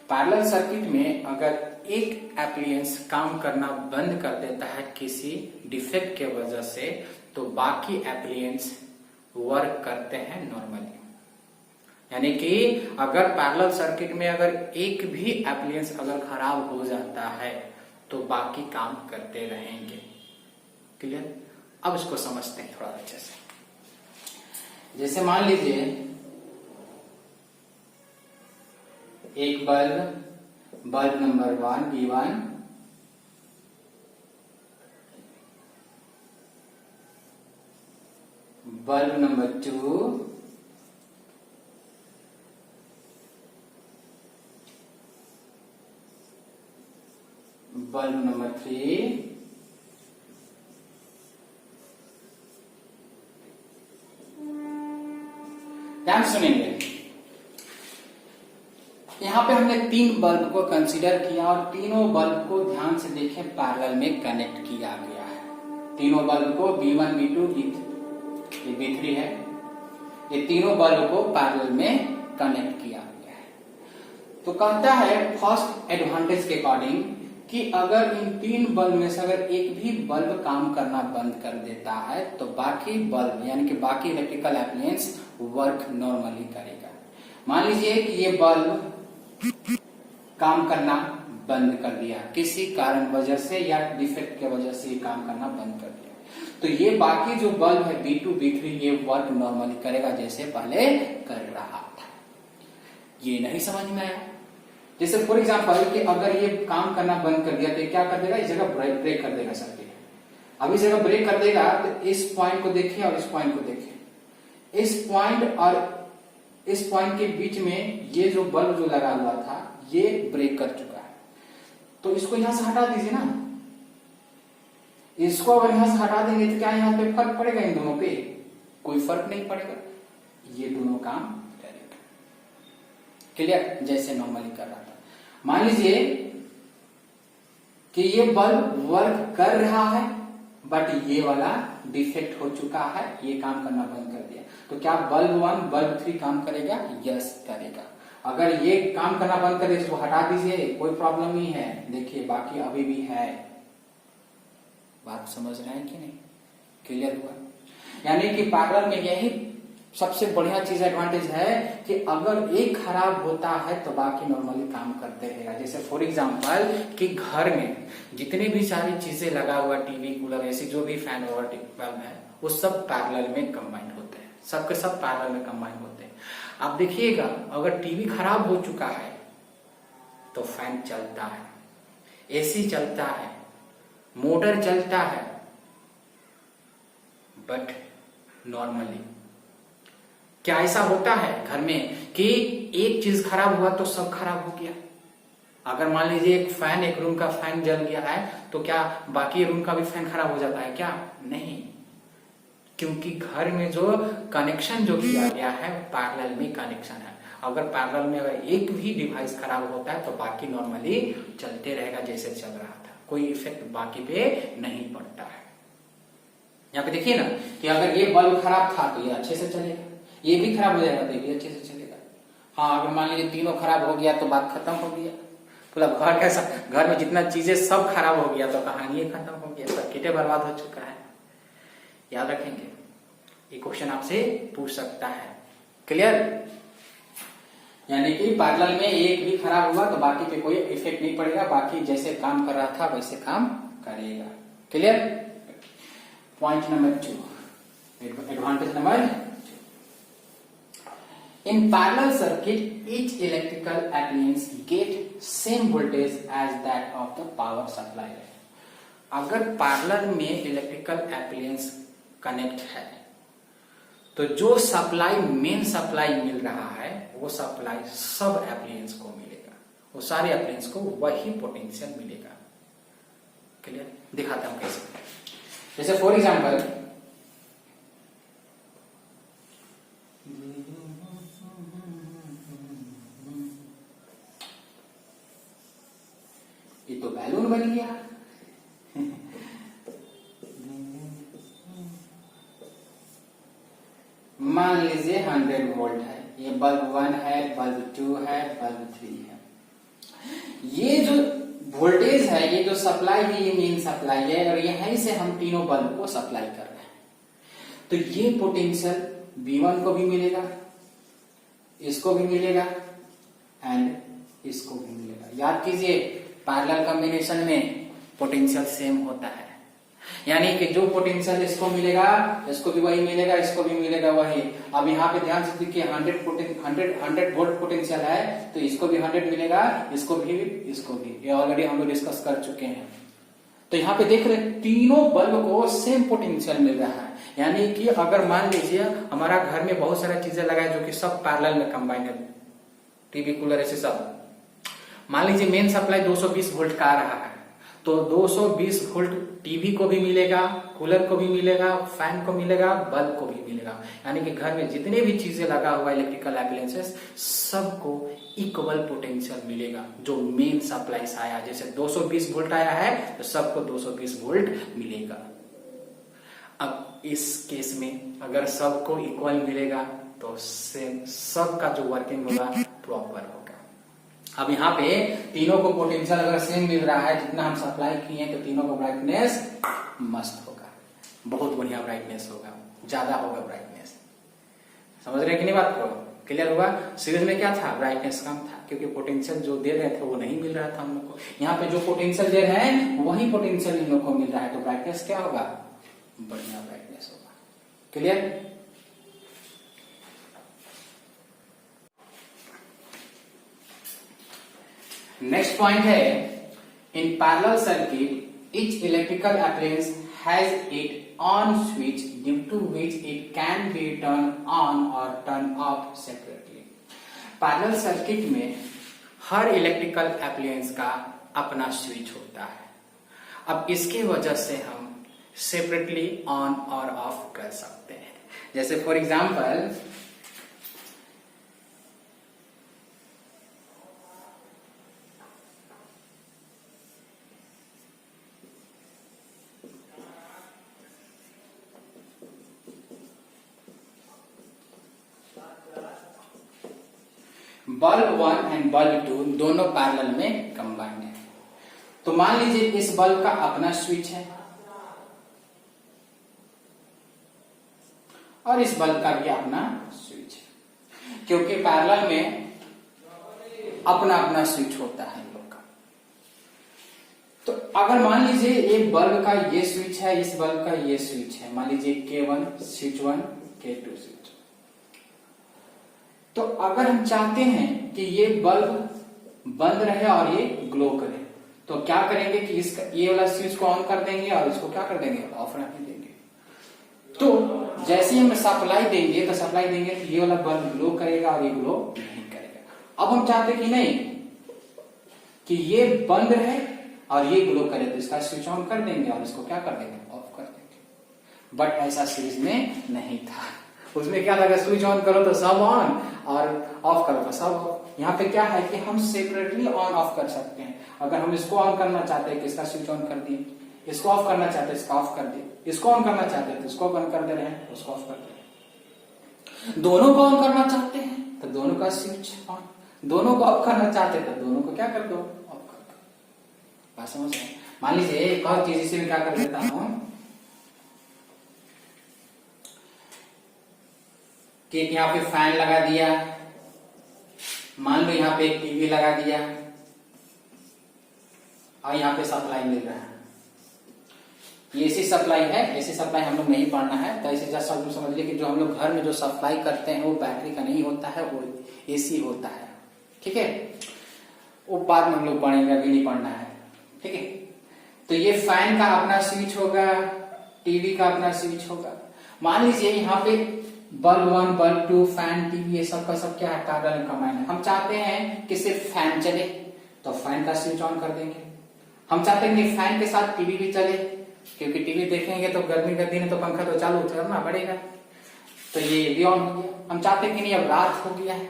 Parallel circuit में अगर एक एप्लायंस काम करना बंद कर देता है किसी डिफेक्ट के वजह से, तो बाकी एप्लायंस वर्क करते हैं नॉर्मली। यानी कि अगर पैरेलल सर्किट में अगर एक भी एप्लायंस अगर खराब हो जाता है तो बाकी काम करते रहेंगे। क्लियर। अब इसको समझते हैं थोड़ा अच्छे से। जैसे मान लीजिए एक bulb number 1 B1, bulb number 2, bulb number 3, ध्यान सुनेंगे। यहां पे हमने 3 बल्ब को कंसीडर किया और तीनों बल्ब को ध्यान से देखें पैरेलल में कनेक्ट किया गया है। तीनों बल्ब को B1 B2 ये B3 है, ये तीनों बल्ब को पैरेलल में कनेक्ट किया गया है। तो कहता है फर्स्ट एडवांटेज के अकॉर्डिंग कि अगर इन 3 बल्ब में से अगर एक भी बल्ब काम करना बंद कर देता है तो बाकी बल्ब यानी कि बाकी इलेक्ट्रिकल एप्लायंस वर्क नॉर्मली करेगा। मान लीजिए कि ये बल्ब काम करना बंद कर दिया, किसी कारण वजह से या डिफेक्ट के वजह से ये काम करना बंद कर दिया। तो ये बाकी जो बल्ब है B2 B3 ये वर्क नॉर्मली करेगा जैसे पहले कर रहा था। ये नहीं समझ में आया? जैसे फॉर एग्जांपल कि अगर ये काम करना बंद कर दिया तो क्या कर देगा, इस जगह ब्रेक कर देगा सर्किट। अब इस जगह ब्रेक कर देगा तो इस पॉइंट को देखिए और इस पॉइंट को देखिए, इस पॉइंट और इस पॉइंट के बीच में ये जो बल्ब जो लगा हुआ था ये ब्रेक कर चुका है। तो इसको यहां से हटा दीजिए ना, इसको अगर यहां से हटा देंगे तो क्या यहां पे फर्क पड़ेगा? इन दोनों पे कोई फर्क नहीं पड़ेगा, ये दोनों काम करेगा। क्लियर? जैसे नॉर्मली कर रहा था। मान लीजिए कि ये बल्ब वर्क कर रहा है बट ये वाला डिफेक्ट हो चुका है, ये काम करना बंद कर दिया, तो क्या बल्ब 1 बल्ब 3 काम करेगा? यस करेगा। अगर ये काम करना बंद कर दे इसको हटा दीजिए, कोई प्रॉब्लम नहीं है। देखिए बाकी अभी भी है। बात समझ रहे हैं कि नहीं? क्लियर हुआ? यानी कि पैरेलल में यही सबसे बढ़िया चीज एडवांटेज है कि अगर एक खराब होता है तो बाकी नॉर्मली काम करते रहेगा। जैसे फॉर एग्जांपल कि घर में जितनी भी सारी चीजें लगा हुआ, टीवी, कूलर, एसी, जो भी फैन और बल्ब है वो सब पैरेलल में कंबाइन होते हैं, सबके सब पैरेलल में कंबाइन होते हैं। आप देखिएगा अगर टीवी खराब हो चुका है तो फैन चलता है, एसी चलता है, मोटर चलता है, बट नॉर्मली क्या ऐसा होता है घर में कि एक चीज खराब हुआ तो सब खराब हो गया? अगर मान लीजिए एक रूम का फैन जल गया है तो क्या बाकी रूम का भी फैन खराब हो जाता है क्या? नहीं, क्योंकि घर में जो कनेक्शन जो किया गया है पैरेलल में कनेक्शन है। अगर पैरेलल में अगर एक भी डिवाइस खराब होता है तो बाकी नॉर्मली चलते रहेगा जैसे चल रहा था, कोई इफेक्ट बाकी पे नहीं पड़ता है। यहाँ पे देखिए ना कि अगर ये बल्ब खराब था तो ये अच्छे से चलेगा, ये भी खराब हो जाएगा तो ये भी अच्छे से चलेगा। हाँ, अगर मान लीजिए तीनों खराब हो गया तो बात खत्म हो गया, मतलब घर कैसा, घर में जितना चीजें सब खराब हो गया तो कहानी खत्म हो गया, सर्किट बर्बाद हो चुका है। याद रखेंगे, ये क्वेश्चन आपसे पूछ सकता है। क्लियर? यानी कि पैरेलल में एक भी खराब हुआ तो बाकी पे कोई इफेक्ट नहीं पड़ेगा, बाकी जैसे काम कर रहा था वैसे काम करेगा। Clear? Point number 2, advantage number 2। In parallel circuit, each electrical appliance get same voltage as that of the power supply. अगर पैरेलल में इलेक्ट्रिकल एप्लायंस कनेक्ट है तो जो सप्लाई मेन सप्लाई मिल रहा है वो सप्लाई सब एप्लायंस को मिलेगा, वो सारे एप्लायंस को वही पोटेंशियल मिलेगा। क्लियर? दिखाता हूं कैसे। जैसे फॉर एग्जांपल ये तो बैलून बन गया। मान लीजिए 100 वोल्ट है, ये बल्ब 1 है, बल्ब 2 है, बल्ब 3 है। ये जो वोल्टेज है, ये जो सप्लाई है, ये मेन सप्लाई है और यहीं से हम तीनों बल्ब को सप्लाई कर रहे हैं। तो ये पोटेंशियल B1 को भी मिलेगा, इसको भी मिलेगा एंड इसको भी मिलेगा। याद कीजिए पैरेलल कॉम्बिनेशन में पोटेंशियल सेम होता है, यानी कि जो पोटेंशियल इसको मिलेगा इसको भी वही मिलेगा, इसको भी मिलेगा वही। अब यहाँ पे ध्यान से देखिए 100 वोल्ट पोटेंशियल है तो इसको भी 100 मिलेगा, इसको भी, इसको भी। ये ऑलरेडी हम लोग डिस्कस कर चुके हैं। तो यहाँ पे देख रहे तीनों बल्ब को सेम पोटेंशियल मिल रहा है। यानी कि अगर मान लीजिए हमारा घर में बहुत सारी चीजें लगा है जो कि सब पैरेलल में कंबाइंड है, टीवी, कूलर, ऐसे सब। मान लीजिए मेन सप्लाई 220 वोल्ट का आ रहा है तो 220 वोल्ट टीवी को भी मिलेगा, कूलर को भी मिलेगा, फैन को मिलेगा, बल्ब को भी मिलेगा। यानी कि घर में जितने भी चीजें लगा हुआ इलेक्ट्रिकल एप्लायंसेस सबको इक्वल पोटेंशियल मिलेगा जो मेन सप्लाई से आया। जैसे 220 वोल्ट आया है तो सबको 220 वोल्ट मिलेगा। अब इस केस में अगर सबको इक्वल मिलेगा तो सबका जो वर्किंग होगा प्रॉपर होगा। अब यहाँ पे तीनों को पोटेंशियल अगर सेम मिल रहा है, जितना हम सप्लाई किए तो तीनों को ब्राइटनेस मस्त होगा, बहुत बढ़िया ब्राइटनेस होगा, ज्यादा होगा ब्राइटनेस। समझ रहे हैं कि नहीं बात को? क्लियर हुआ? सीरीज में क्या था, ब्राइटनेस कम था क्योंकि पोटेंशियल जो दे रहे थे वो नहीं मिल रहा था हम लोग को। यहाँ पे जो पोटेंशियल दे रहे हैं वही पोटेंशियल इन लोग को मिल रहा है, तो ब्राइटनेस क्या होगा, बढ़िया ब्राइटनेस होगा। क्लियर? नेक्स्ट पॉइंट है, in parallel circuit each electrical appliance has its on switch due to which it can be turned on or turned off separately. Parallel circuit में हर इलेक्ट्रिकल एप्लायंस का अपना switch होता है। अब इसके वजह से हम सेपरेटली ऑन और ऑफ कर सकते हैं। जैसे for example bulb 1 and bulb 2 दोनों पैरेलल में कंबाइंड है। तो मान लीजिए इस बल्ब का अपना स्विच है और इस बल्ब का भी अपना स्विच है, क्योंकि पैरेलल में अपना अपना स्विच होता है इन लोग का। तो अगर मान लीजिए एक बल्ब का ये स्विच है, इस बल्ब का ये स्विच है, मान लीजिए K1 स्विच 1, K2 स्विच। तो अगर हम चाहते हैं कि ये बल्ब बंद रहे और ये ग्लो करे, तो क्या करेंगे कि इसका ये वाला स्विच को ऑन कर देंगे और इसको क्या कर देंगे, ऑफ रखने देंगे। तो जैसे ही हम सप्लाई देंगे तो सप्लाई देंगे तो ये वाला बल्ब ग्लो करेगा और ये ग्लो नहीं करेगा। अब हम चाहते कि नहीं कि ये बंद रहे और ये ग्लो करे, तो इसका स्विच ऑन कर देंगे और इसको क्या कर देंगे, ऑफ कर देंगे। बट ऐसा सीरीज में नहीं था। उसमें क्या था, स्विच ऑन करो तो सब ऑन और ऑफ करो तो सब ऑफ। यहाँ पे क्या है कि हम सेपरेटली ऑन ऑफ कर सकते हैं। अगर हम इसको ऑन करना चाहते हैं कि इसका स्विच ऑन कर दिए, इसको ऑफ करना चाहते हैं इसका ऑफ कर दिए, इसको ऑन करना चाहते हैं तो इसको ऑन कर दे रहे हैं, उसको ऑफ कर दे रहे हैं। दोनों को ऑन करना चाहते हैं तो दोनों का स्विच ऑन, दोनों को ऑफ करना चाहते हैं तो दोनों को क्या कर दो, ऑफ कर दो। बात समझ रहे हैं? मान लीजिए एक और चीज इसे क्या कर देता हूं कि यहाँ पे फैन लगा दिया, मान लो यहाँ पे एक टीवी लगा दिया और यहाँ पे सप्लाई मिल रहा है। ये एसी सप्लाई है, एसी सप्लाई हम लोग नहीं पढ़ना है, तो ऐसे जस्ट सब समझ लीजिए कि जो हम लोग घर में जो सप्लाई करते हैं वो बैटरी का नहीं होता है, वो एसी होता है। ठीक है, वो बाद में हम लोग पढ़ेंगे, अभी नहीं पढ़ना है। ठीक है, तो ये फैन का अपना स्विच होगा, टीवी का अपना स्विच होगा। मान लीजिए यहाँ पे बल्ब 1, बल्ब 2, फैन, टीवी, ये सब का सब क्या है, पैरेलल कंबाइंड है। हम चाहते हैं कि सिर्फ फैन चले तो फैन का स्विच ऑन कर देंगे। हम चाहते हैं कि फैन के साथ टीवी भी चले, क्योंकि टीवी देखेंगे तो गर्मी का दिन है तो पंखा तो चालू करना पड़ेगा, तो ये भी ऑन हो गया। हम चाहते हैं कि नहीं अब रात हो गया है,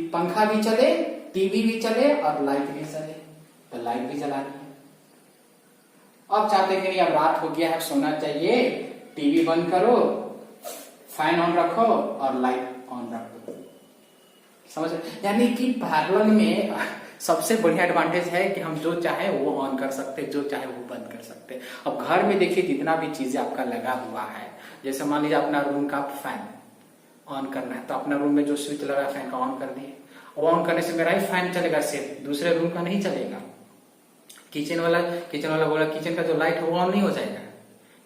पंखा भी चले, टीवी भी चले और लाइट भी चले, तो लाइट भी जला दी। अब चाहते हैं कि नहीं अब रात हो गया है, सोना चाहिए, टीवी बंद करो, फैन ऑन रखो और लाइट ऑन रखो। समझ? यानी कि पैरेलल में सबसे बढ़िया एडवांटेज है कि हम जो चाहे वो ऑन कर सकते, जो चाहे वो बंद कर सकते। अब घर में देखिए जितना भी चीजें आपका लगा हुआ है, जैसे मान लीजिए अपना रूम का फैन ऑन करना है तो अपना रूम में जो स्विच लगा फैन का ऑन कर दिए, और ऑन करने से मेरा ही फैन चलेगा, सिर्फ दूसरे रूम का नहीं चलेगा। किचन वाला बोला किचन का जो लाइट है वो ऑन नहीं हो जाएगा,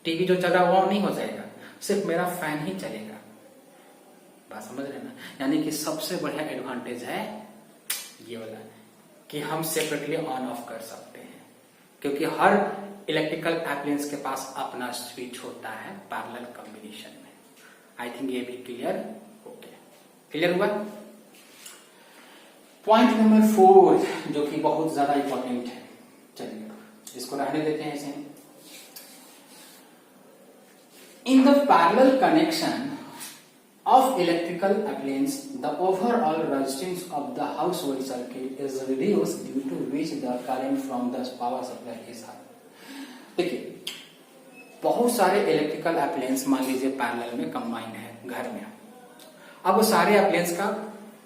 टीवी जो चला वो ऑन नहीं हो जाएगा, सिर्फ मेरा फैन ही चलेगा। बात समझ रहे ना? यानी कि सबसे बढ़िया एडवांटेज है ये वाला कि हम सेपरेटली ऑन ऑफ कर सकते हैं, क्योंकि हर इलेक्ट्रिकल एप्लायंस के पास अपना स्विच होता है पैरेलल कॉम्बिनेशन में। आई थिंक ये भी क्लियर हो गया। क्लियर हुआ? पॉइंट नंबर 4 जो कि बहुत ज्यादा इंपॉर्टेंट है, चलिए इसको रहने देते हैं ऐसे। In the parallel connection of electrical appliance, the overall resistance of the household circuit is reduced due to which the current from the power supply is high. देखिए बहुत सारे इलेक्ट्रिकल अप्लायंस मान लीजिए पैरेलल में कंबाइंड है घर में। अब वो सारे अप्लायंस का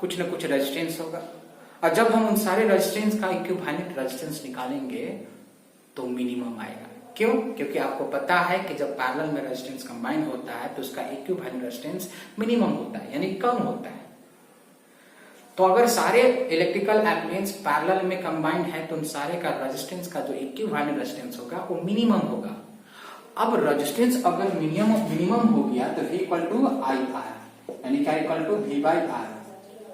कुछ न कुछ रेजिस्टेंस होगा, और जब हम उन सारे रेजिस्टेंस का इक्विवेलेंट रेजिस्टेंस निकालेंगे तो मिनिमम आएगा। क्यों? क्योंकि आपको पता है कि जब पैरेलल में रेजिस्टेंस कंबाइन होता है तो उसका इक्विवेलेंट रेजिस्टेंस मिनिमम होता है, यानी कम होता है। तो अगर सारे इलेक्ट्रिकल एप्लायंस पैरेलल में कंबाइंड है तो उन सारे का रेजिस्टेंस का जो इक्विवेलेंट रेजिस्टेंस होगा वो मिनिमम होगा। अब रेजिस्टेंस अगर मिनिमम हो गया तो V equal to I R, यानी क्या equal to V by R.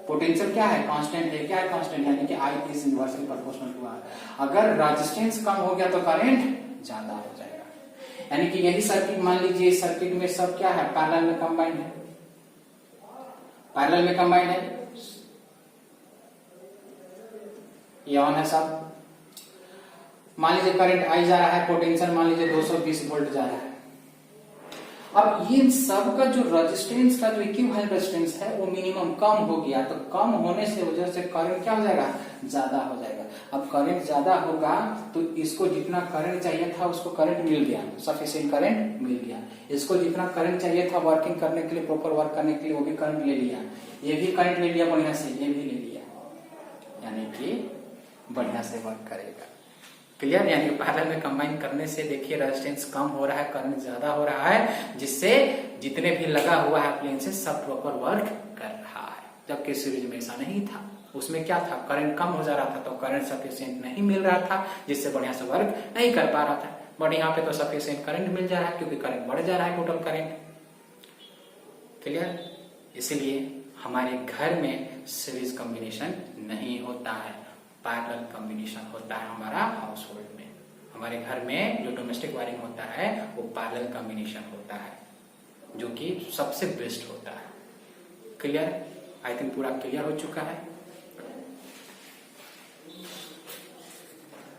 Potential क्या है, कांस्टेंट है, क्या है कांस्टेंट, यानी कि I is inversely proportional to R। अगर रेजिस्टेंस कम हो गया तो करंट ज्यादा हो जाएगा, यानी कि यही सर्किट मान लीजिए, सर्किट में सब क्या है, पैरेलल में कंबाइंड है, पैरेलल में कंबाइंड है, ये ऑन है सब। मान लीजिए करंट आई जा रहा है, पोटेंशियल मान लीजिए 220 वोल्ट जा रहा है। अब ये सब का जो रेजिस्टेंस का जो इक्विवेलेंट रेजिस्टेंस है वो मिनिमम कम हो गया, तो कम होने से वजह से करंट क्या हो जाएगा, ज्यादा हो जाएगा। अब करंट ज्यादा होगा तो इसको जितना करंट चाहिए था उसको करंट मिल गया, सफिशिएंट करंट मिल गया। इसको जितना करंट चाहिए था वर्किंग करने के लिए, प्रॉपर वर्क करने के लिए, वो भी करंट ले लिया, ये भी करंट ले लिया बढ़िया से, ये भी ले लिया, यानी कि बढ़िया से वर्क करेगा। क्लियर, यानी पैरेलल में कंबाइन करने से देखिए रेजिस्टेंस कम हो रहा है, करंट ज्यादा हो रहा है, जिससे जितने भी लगा हुआ है अप्लायंसेस सब प्रॉपर वर्क कर रहा है। जबकि सीरीज में ऐसा नहीं था, उसमें क्या था, करंट कम हो जा रहा था तो करंट सफिशिएंट नहीं मिल रहा था, जिससे बढ़िया से वर्क नहीं कर पा रहा था। बट यहाँ पे तो सफिशिएंट करंट मिल जा रहा है क्योंकि करंट बढ़ जा रहा है, टोटल करंट। क्लियर, इसीलिए हमारे घर में सीरीज कॉम्बिनेशन नहीं होता है, पैरेलल कॉम्बिनेशन होता है हमारा हाउस होल्ड में। हमारे घर में जो डोमेस्टिक वायरिंग होता है वो पैरेलल कॉम्बिनेशन होता है, जो कि सबसे बेस्ट होता है। क्लियर, आई थिंक पूरा क्लियर हो चुका है।